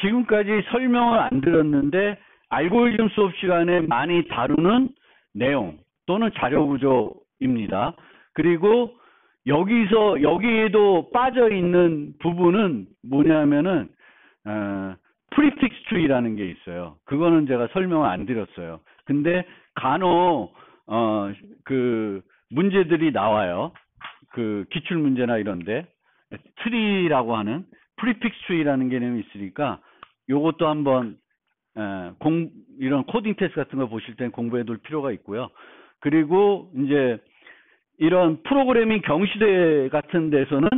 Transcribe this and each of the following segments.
지금까지 설명을 안 드렸는데 알고리즘 수업 시간에 많이 다루는 내용 또는 자료 구조입니다. 그리고 여기에도 빠져 있는 부분은 뭐냐면은 프리픽스 트리라는 게 있어요. 그거는 제가 설명을 안 드렸어요. 근데 간혹 그 문제들이 나와요. 그 기출 문제나 이런데 트리라고 하는 프리픽스 트리라는 개념이 있으니까 요것도 한번 이런 코딩 테스트 같은 거 보실 땐 공부해 둘 필요가 있고요. 그리고 이제 이런 프로그래밍 경시대 같은 데서는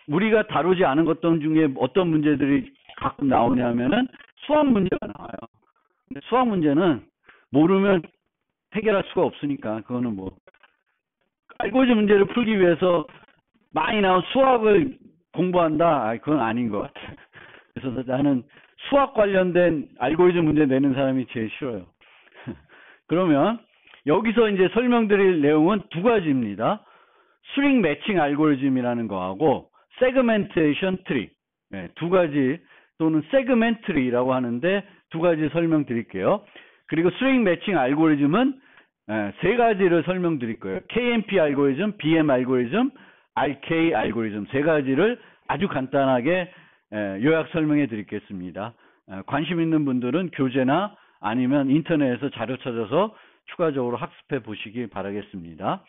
우리가 다루지 않은 것 중에 어떤 문제들이 가끔 나오냐면은 수학 문제가 나와요. 근데 수학 문제는 모르면 해결할 수가 없으니까 그거는 뭐 알고리즘 문제를 풀기 위해서 많이 나온 수학을 공부한다? 그건 아닌 것 같아요. 그래서 나는 수학 관련된 알고리즘 문제 내는 사람이 제일 싫어요. 그러면 여기서 이제 설명드릴 내용은 두 가지입니다. 스트링 매칭 알고리즘이라는 거하고 세그멘테이션 트리, 두 가지 또는 세그멘트리라고 하는데 두 가지 설명드릴게요. 그리고 스트링 매칭 알고리즘은 세 가지를 설명드릴 거예요. KMP 알고리즘, BM 알고리즘, RK 알고리즘 세 가지를 아주 간단하게 요약 설명해 드리겠습니다. 관심 있는 분들은 교재나 아니면 인터넷에서 자료 찾아서 추가적으로 학습해 보시기 바라겠습니다.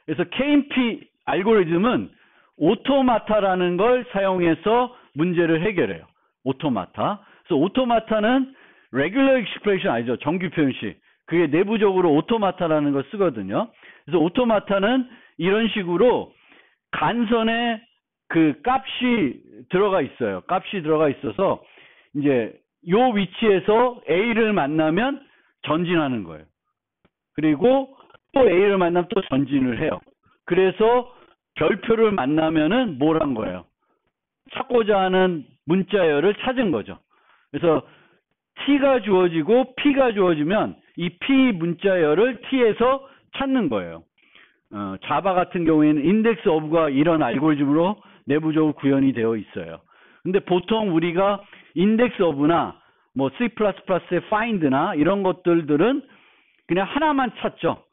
그래서 KMP 알고리즘은 오토마타라는 걸 사용해서 문제를 해결해요. 오토마타. 그래서 오토마타는 레귤러 익스프레션 아니죠. 정규 표현식. 그게 내부적으로 오토마타라는 걸 쓰거든요. 그래서 오토마타는 이런 식으로 간선에 그 값이 들어가 있어요. 값이 들어가 있어서 이제 요 위치에서 A를 만나면 전진하는 거예요. 그리고 또 A를 만나면 또 전진을 해요. 그래서 별표를 만나면은 뭘 한 거예요? 찾고자 하는 문자열을 찾은 거죠. 그래서 T가 주어지고 P가 주어지면 이 P 문자열을 T에서 찾는 거예요. 자바 같은 경우에는 인덱스 오브가 이런 알고리즘으로 내부적으로 구현이 되어 있어요. 근데 보통 우리가 인덱스 오브나 뭐 C++의 find나 이런 것들은 그냥 하나만 찾죠.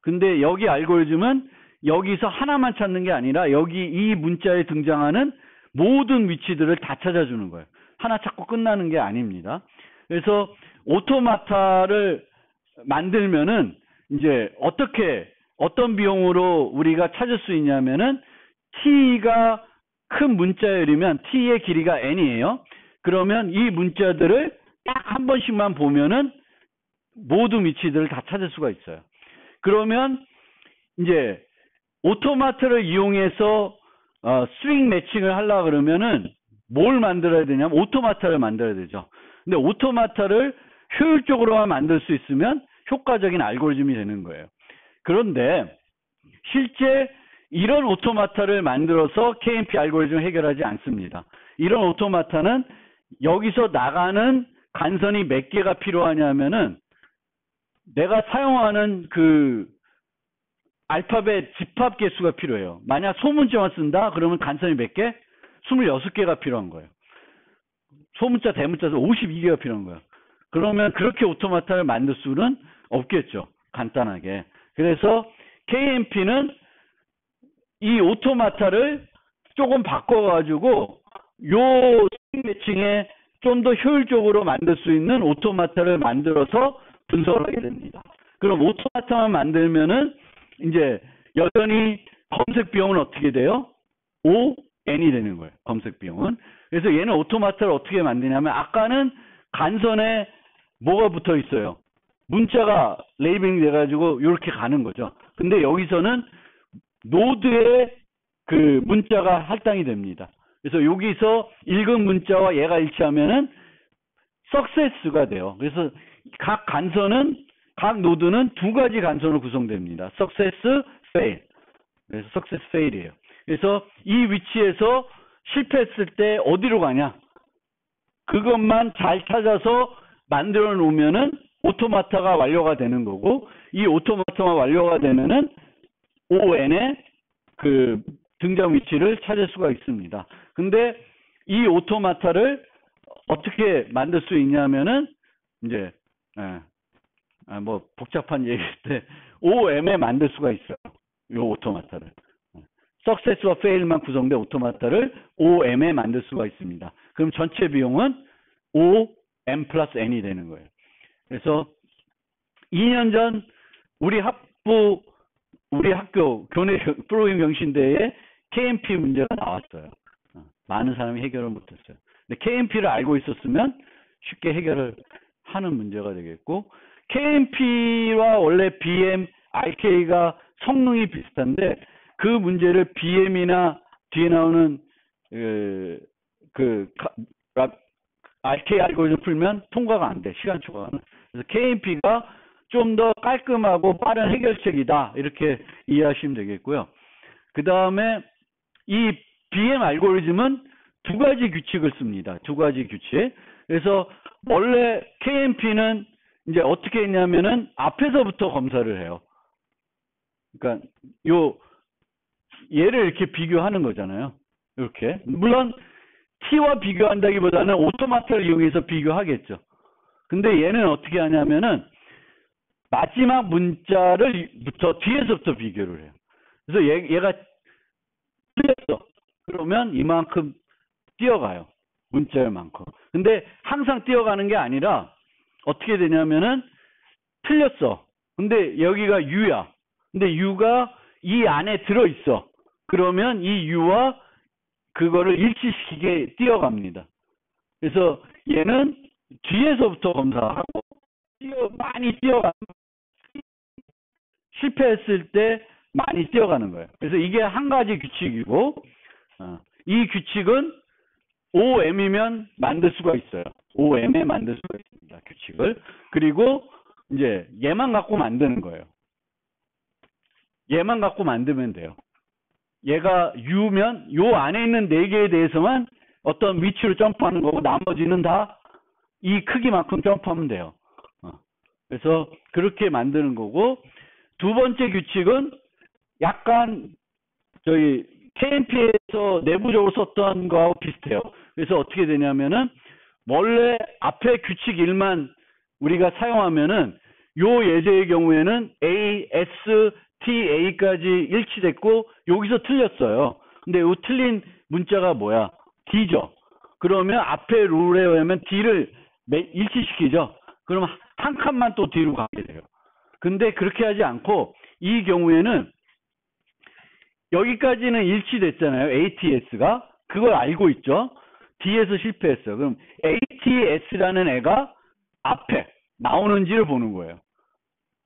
근데 여기 알고리즘은 여기서 하나만 찾는 게 아니라 여기 이 문자에 등장하는 모든 위치들을 다 찾아주는 거예요. 하나 찾고 끝나는 게 아닙니다. 그래서 오토마타를 만들면은 이제 어떤 비용으로 우리가 찾을 수 있냐면은 T가 큰 문자열이면 T의 길이가 N이에요. 그러면 이 문자들을 딱 한 번씩만 보면은 모든 위치들을 다 찾을 수가 있어요. 그러면 이제 오토마타를 이용해서 스트링 매칭을 하려고 그러면은 뭘 만들어야 되냐면 오토마타를 만들어야 되죠. 근데 오토마타를 효율적으로만 만들 수 있으면 효과적인 알고리즘이 되는 거예요. 그런데 실제 이런 오토마타를 만들어서 KMP 알고리즘을 해결하지 않습니다. 이런 오토마타는 여기서 나가는 간선이 몇 개가 필요하냐면은 내가 사용하는 그 알파벳 집합 개수가 필요해요. 만약 소문자만 쓴다 그러면 간선이 몇 개? 26개가 필요한 거예요. 소문자 대문자에서 52개가 필요한 거예요. 그러면 그렇게 오토마타를 만들 수는 없겠죠. 간단하게. 그래서 KMP는 이 오토마타를 조금 바꿔가지고 요 스트링 매칭에 좀 더 효율적으로 만들 수 있는 오토마타를 만들어서 분석을 하게 됩니다. 그럼 오토마타만 만들면은 이제 여전히 검색 비용은 어떻게 돼요? ON이 되는 거예요. 검색 비용은. 그래서 얘는 오토마타를 어떻게 만드냐면 아까는 간선에 뭐가 붙어 있어요? 문자가 레이블링 돼가지고 이렇게 가는 거죠. 근데 여기서는 노드에 그 문자가 할당이 됩니다. 그래서 여기서 읽은 문자와 얘가 일치하면은 석세스가 돼요. 그래서 각 노드는 두 가지 간선으로 구성됩니다. 석세스, 페일. 그래서 석세스, 페일이에요. 그래서 이 위치에서 실패했을 때 어디로 가냐? 그것만 잘 찾아서 만들어 놓으면은 오토마타가 완료가 되는 거고, 이 오토마타가 완료가 되면은 ON의 그 등장 위치를 찾을 수가 있습니다. 근데 이 오토마타를 어떻게 만들 수 있냐면은 이제 뭐 복잡한 얘기인데 OM에 만들 수가 있어요. 이 오토마타를. Success와 Fail만 구성된 오토마타를 OM에 만들 수가 있습니다. 그럼 전체 비용은 OM 플러스 N이 되는 거예요. 그래서 2년 전 우리 학교 교내 프로그램 경신대에 KMP 문제가 나왔어요. 많은 사람이 해결을 못했어요. 근데 KMP를 알고 있었으면 쉽게 해결을 하는 문제가 되겠고, KMP와 원래 BM, RK가 성능이 비슷한데 그 문제를 BM이나 뒤에 나오는 RK 알고리즘 풀면 통과가 안 돼. 시간 초과는. 그래서 KMP가 좀 더 깔끔하고 빠른 해결책이다. 이렇게 이해하시면 되겠고요. 그 다음에 이 BM 알고리즘은 두 가지 규칙을 씁니다. 두 가지 규칙. 그래서 원래 KMP는 이제 어떻게 했냐면은 앞에서부터 검사를 해요. 그러니까 얘를 이렇게 비교하는 거잖아요. 이렇게. 물론 T와 비교한다기보다는 오토마타를 이용해서 비교하겠죠. 근데 얘는 어떻게 하냐면은 마지막 문자를부터 뒤에서부터 비교를 해요. 그래서 얘가 틀렸어. 그러면 이만큼 뛰어가요. 문자열만큼. 근데 항상 뛰어가는 게 아니라 어떻게 되냐면은 틀렸어. 근데 여기가 U야. 근데 U가 이 안에 들어있어. 그러면 이 U와 그거를 일치시키게 뛰어갑니다. 그래서 얘는 뒤에서부터 검사하고 많이 뛰어가면 실패했을 때 많이 뛰어가는 거예요. 그래서 이게 한 가지 규칙이고, 이 규칙은 OM이면 만들 수가 있어요. OM에 만들 수가 있습니다. 규칙을. 그리고 이제 얘만 갖고 만드는 거예요. 얘만 갖고 만들면 돼요. 얘가 U면 요 안에 있는 4개에 대해서만 어떤 위치로 점프하는 거고 나머지는 다 이 크기만큼 점프하면 돼요. 그래서 그렇게 만드는 거고, 두 번째 규칙은 약간 저희 KMP에서 내부적으로 썼던 거하고 비슷해요. 그래서 어떻게 되냐면은 원래 앞에 규칙 1만 우리가 사용하면은 요 예제의 경우에는 A, S, T, A까지 일치됐고 여기서 틀렸어요. 근데 요 틀린 문자가 뭐야? D죠. 그러면 앞에 룰에 의하면 D를 일치시키죠. 그럼 한 칸만 또 뒤로 가게 돼요. 근데 그렇게 하지 않고 이 경우에는 여기까지는 일치됐잖아요. ATS가. 그걸 알고 있죠. D에서 실패했어. 그럼 ATS라는 애가 앞에 나오는지를 보는 거예요.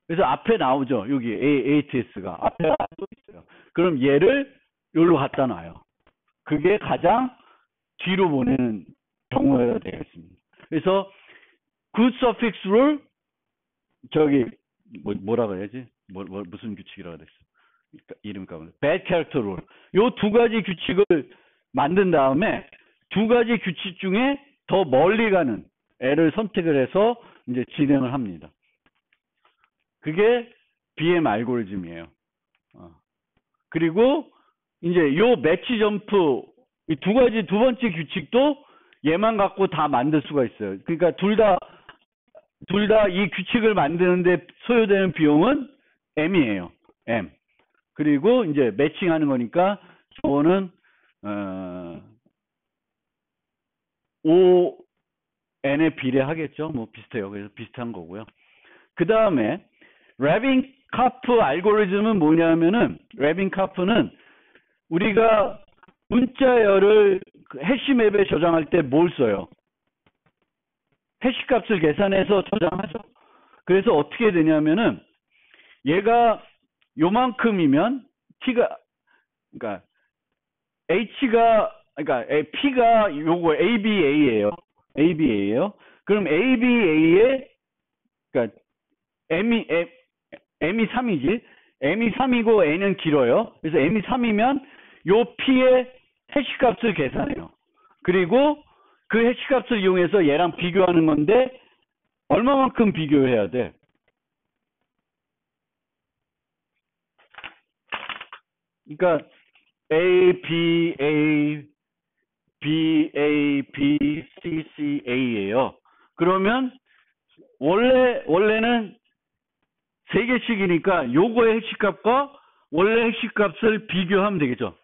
그래서 앞에 나오죠. 여기 ATS가 앞에 나오고 있어요. 그럼 얘를 여기로 갖다 놔요. 그게 가장 뒤로 보내는 경우가 되겠습니다. 그래서 good suffix rule 저기 뭐라 그래야지? 무슨 규칙이라고 그랬어? 이름 까먹었네. bad character rule. 요 두 가지 규칙을 만든 다음에 두 가지 규칙 중에 더 멀리 가는 애를 선택을 해서 이제 진행을 합니다. 그게 BM 알고리즘이에요. 그리고 이제 요 매치 점프 이 두 가지 두 번째 규칙도 얘만 갖고 다 만들 수가 있어요. 그러니까 둘 다 이 규칙을 만드는데 소요되는 비용은 M이에요. M. 그리고 이제 매칭하는 거니까 저거는 ON에 비례하겠죠. 뭐 비슷해요. 그래서 비슷한 거고요. 그 다음에 레빈카프 알고리즘은 뭐냐면은 레빈카프는 우리가 문자열을 해시맵에 저장할 때 뭘 써요? 해시값을 계산해서 저장하죠. 그래서 어떻게 되냐면은 얘가 요만큼이면 T가 그러니까 H가 그러니까 P가 요거 ABA예요. ABA예요. 그럼 ABA에 그러니까 M이 3이지. M이 3이고 N은 길어요. 그래서 M이 3이면 요 P의 해시값을 계산해요. 그리고 그 해시값을 이용해서 얘랑 비교하는 건데 얼마만큼 비교해야 돼? 그러니까 A, B, A, BABCCA예요. 그러면 원래는 세 개씩이니까 요거의 해시값과 원래 해시값을 비교하면 되겠죠.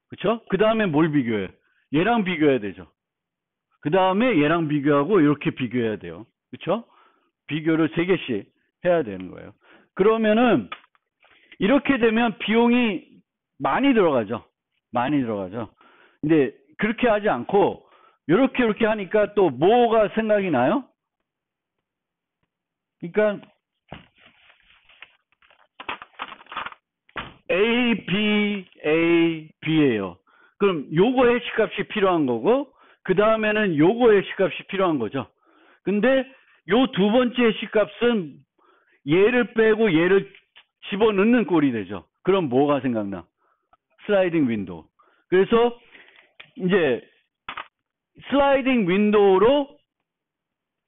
그렇죠? 그 다음에 뭘 비교해? 얘랑 비교해야 되죠. 그 다음에 얘랑 비교하고 이렇게 비교해야 돼요. 그렇죠? 비교를 세 개씩 해야 되는 거예요. 그러면은 이렇게 되면 비용이 많이 들어가죠. 많이 들어가죠. 근데 그렇게 하지 않고 이렇게 하니까 또 뭐가 생각이 나요? 그러니까 A, B, A, B예요. 그럼 요거 해시값이 필요한 거고 그 다음에는 요거 해시값이 필요한 거죠. 근데 요 두 번째 해시값은 얘를 빼고 얘를 집어넣는 꼴이 되죠. 그럼 뭐가 생각나? 슬라이딩 윈도우. 그래서 이제 슬라이딩 윈도우로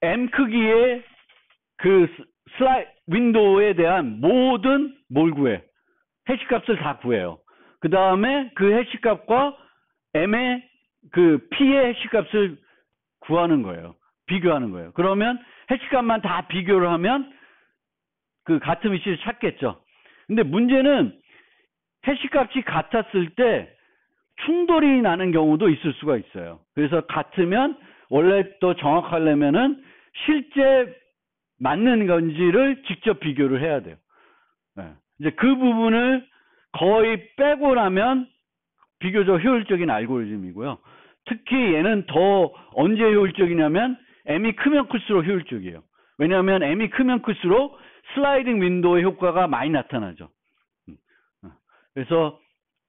M 크기의 그 윈도우에 대한 모든 뭘 구해? 해시값을 다 구해요. 그 다음에 그 해시값과 M의 그 P의 해시값을 구하는 거예요. 비교하는 거예요. 그러면 해시값만 다 비교를 하면 그 같은 위치를 찾겠죠. 근데 문제는 해시값이 같았을 때 충돌이 나는 경우도 있을 수가 있어요. 그래서 같으면 원래 또 정확하려면은 실제 맞는 건지를 직접 비교를 해야 돼요. 네. 이제 그 부분을 거의 빼고 나면 비교적 효율적인 알고리즘이고요. 특히 얘는 더 언제 효율적이냐면 M이 크면 클수록 효율적이에요. 왜냐하면 M이 크면 클수록 슬라이딩 윈도우의 효과가 많이 나타나죠. 그래서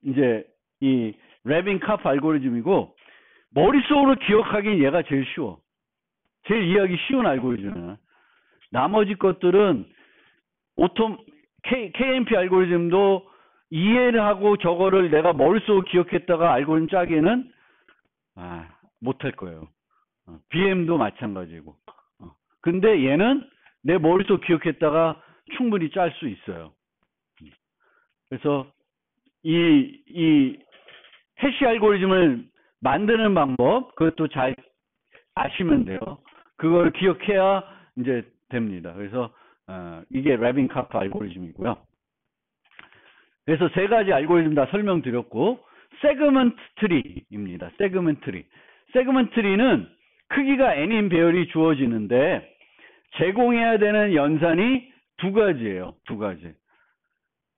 이제 이 레빈 카프 알고리즘이고 머릿속으로 기억하기 얘가 제일 쉬워. 제일 이해하기 쉬운 알고리즘이야. 나머지 것들은 KMP 알고리즘도 이해를 하고 저거를 내가 머릿속으로 기억했다가 알고리즘 짜기에는 못할 거예요. BM도 마찬가지고. 근데 얘는 내 머릿속 기억했다가 충분히 짤 수 있어요. 그래서 이 해시 알고리즘을 만드는 방법 그것도 잘 아시면 돼요. 그걸 기억해야 이제 됩니다. 그래서 이게 레빈 카프 알고리즘이고요. 그래서 세 가지 알고리즘 다 설명드렸고 세그먼트 트리입니다. 세그먼트 트리. 세그먼트 트리는 크기가 n인 배열이 주어지는데 제공해야 되는 연산이 두 가지예요. 두 가지.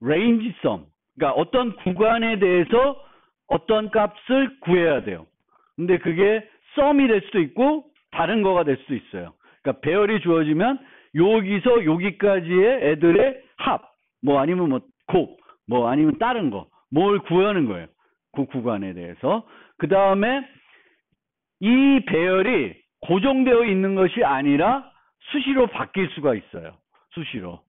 레인지 썸. 그러니까 어떤 구간에 대해서 어떤 값을 구해야 돼요. 근데 그게 썸이 될 수도 있고 다른 거가 될 수도 있어요. 그러니까 배열이 주어지면 여기서 여기까지의 애들의 합, 뭐 아니면 뭐 곱, 뭐 아니면 다른 거, 뭘 구하는 거예요. 그 구간에 대해서. 그 다음에 이 배열이 고정되어 있는 것이 아니라 수시로 바뀔 수가 있어요. 수시로.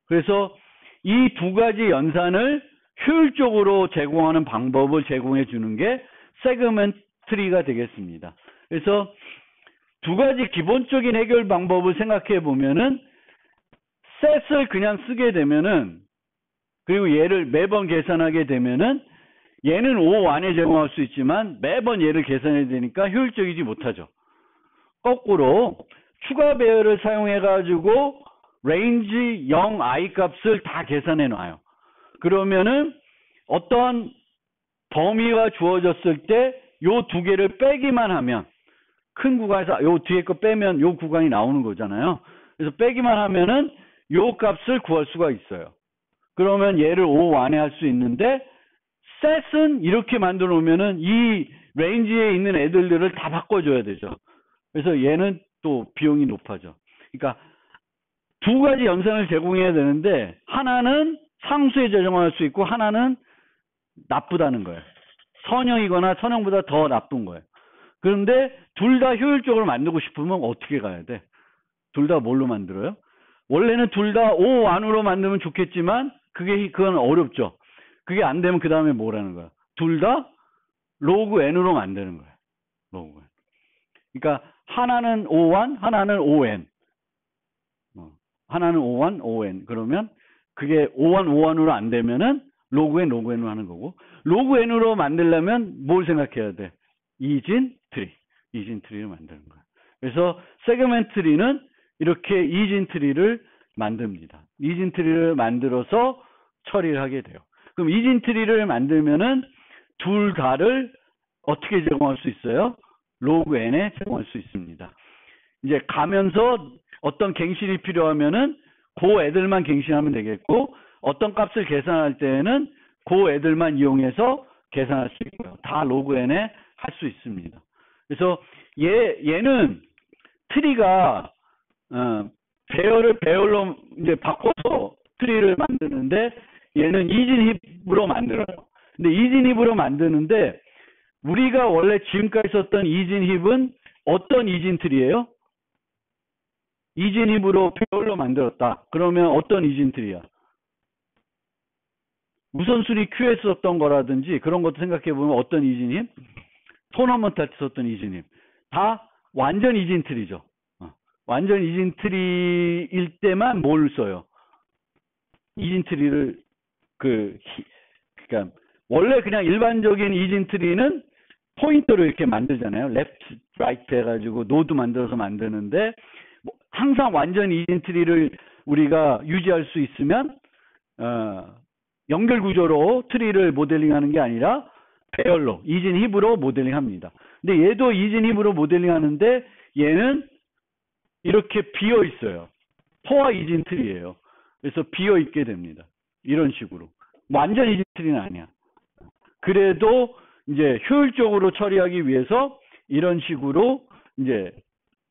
그래서 이 두 가지 연산을 효율적으로 제공하는 방법을 제공해 주는 게 세그먼트 트리가 되겠습니다. 그래서 두 가지 기본적인 해결 방법을 생각해 보면은 셋을 그냥 쓰게 되면은 그리고 얘를 매번 계산하게 되면은 얘는 O 안에 제공할 수 있지만 매번 얘를 계산해야 되니까 효율적이지 못하죠. 거꾸로 추가 배열을 사용해 가지고 레인지 0 i 값을 다 계산해 놔요. 그러면은 어떤 범위가 주어졌을 때 요 두 개를 빼기만 하면 큰 구간에서 요 뒤에 거 빼면 요 구간이 나오는 거잖아요. 그래서 빼기만 하면은 요 값을 구할 수가 있어요. 그러면 얘를 O 안에 할 수 있는데 셋은 이렇게 만들어 놓으면은 이 레인지에 있는 애들을 다 바꿔줘야 되죠. 그래서 얘는 또 비용이 높아져. 그러니까 두 가지 연산을 제공해야 되는데 하나는 상수에 제공할 수 있고 하나는 나쁘다는 거예요. 선형이거나 선형보다 더 나쁜 거예요. 그런데 둘 다 효율적으로 만들고 싶으면 어떻게 가야 돼? 둘 다 뭘로 만들어요? 원래는 둘 다 O 안으로 만들면 좋겠지만 그건 어렵죠. 그게 안 되면 그 다음에 뭐라는 거야? 둘 다 로그 n으로 만드는 거예요. 로그 n. 그러니까 하나는 O1, 하나는 ON. 하나는 O1, ON. 그러면 그게 O1, O1으로 안 되면은 로그 n, 로그 n으로 하는 거고 로그 n으로 만들려면 뭘 생각해야 돼? 이진 트리를 만드는 거예요. 그래서 세그먼트 트리는 이렇게 이진 트리를 만듭니다. 이진 트리를 만들어서 처리를 하게 돼요. 그럼 이진 트리를 만들면은 둘 다를 어떻게 제공할 수 있어요? 로그 n에 제공할 수 있습니다. 이제 가면서 어떤 갱신이 필요하면은 그 애들만 갱신하면 되겠고, 어떤 값을 계산할 때에는 그 애들만 이용해서 계산할 수 있고요. 다 로그 n에 할 수 있습니다. 그래서 얘는 트리가 배열을 배열로 이제 바꿔서 트리를 만드는데, 얘는 이진 힙으로 만들어요. 근데 이진 힙으로 만드는데 우리가 원래 지금까지 썼던 이진 힙은 어떤 이진 트리예요? 이진 힙으로 배열로 만들었다. 그러면 어떤 이진 트리야? 우선순위 Q에 썼던 거라든지 그런 것도 생각해 보면 어떤 이진 힙? 토너먼트 할 때 썼던 이진 힙. 다 완전 이진 트리죠. 완전 이진 트리일 때만 뭘 써요? 이진 트리를 그러니까 원래 그냥 일반적인 이진 트리는 포인터로 이렇게 만들잖아요. 레프트, 라이트 해가지고 노드 만들어서 만드는데, 항상 완전 이진 트리를 우리가 유지할 수 있으면 연결 구조로 트리를 모델링하는 게 아니라 배열로 이진 힙으로 모델링합니다. 근데 얘도 이진 힙으로 모델링하는데 얘는 이렇게 비어 있어요. 포화 이진 트리예요. 그래서 비어 있게 됩니다. 이런 식으로. 완전 이진 트리는 아니야. 그래도 이제 효율적으로 처리하기 위해서 이런 식으로 이제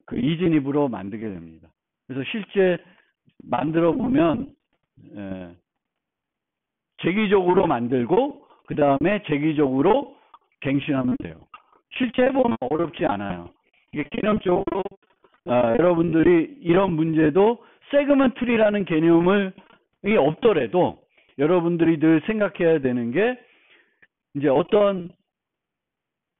그 이진 힙으로 만들게 됩니다. 그래서 실제 만들어 보면 재기적으로 만들고 그 다음에 재기적으로 갱신하면 돼요. 실제 해보면 어렵지 않아요. 이게 개념적으로 여러분들이 이런 문제도 세그먼트 트리라는 개념을 없더라도 여러분들이 늘 생각해야 되는 게, 이제 어떤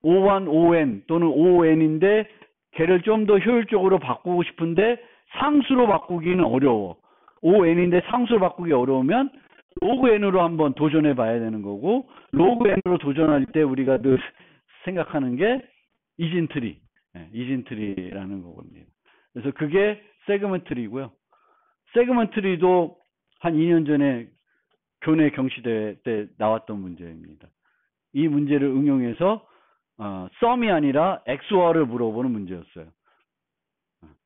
O1, ON 또는 ON인데 걔를 좀 더 효율적으로 바꾸고 싶은데 상수로 바꾸기는 어려워. ON인데 상수로 바꾸기 어려우면 로그 n으로 한번 도전해 봐야 되는 거고, 로그 n으로 도전할 때 우리가 늘 생각하는 게 이진 트리라는 거겁니다. 그래서 그게 세그먼트 트리고요. 세그먼트 트리도 한 2년 전에 교내 경시대회 때 나왔던 문제입니다. 이 문제를 응용해서 썸이 아니라 XOR을 물어보는 문제였어요.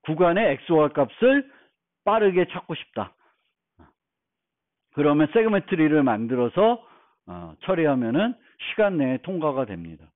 구간의 XOR 값을 빠르게 찾고 싶다. 그러면 세그먼트 트리를 만들어서 처리하면은 시간 내에 통과가 됩니다.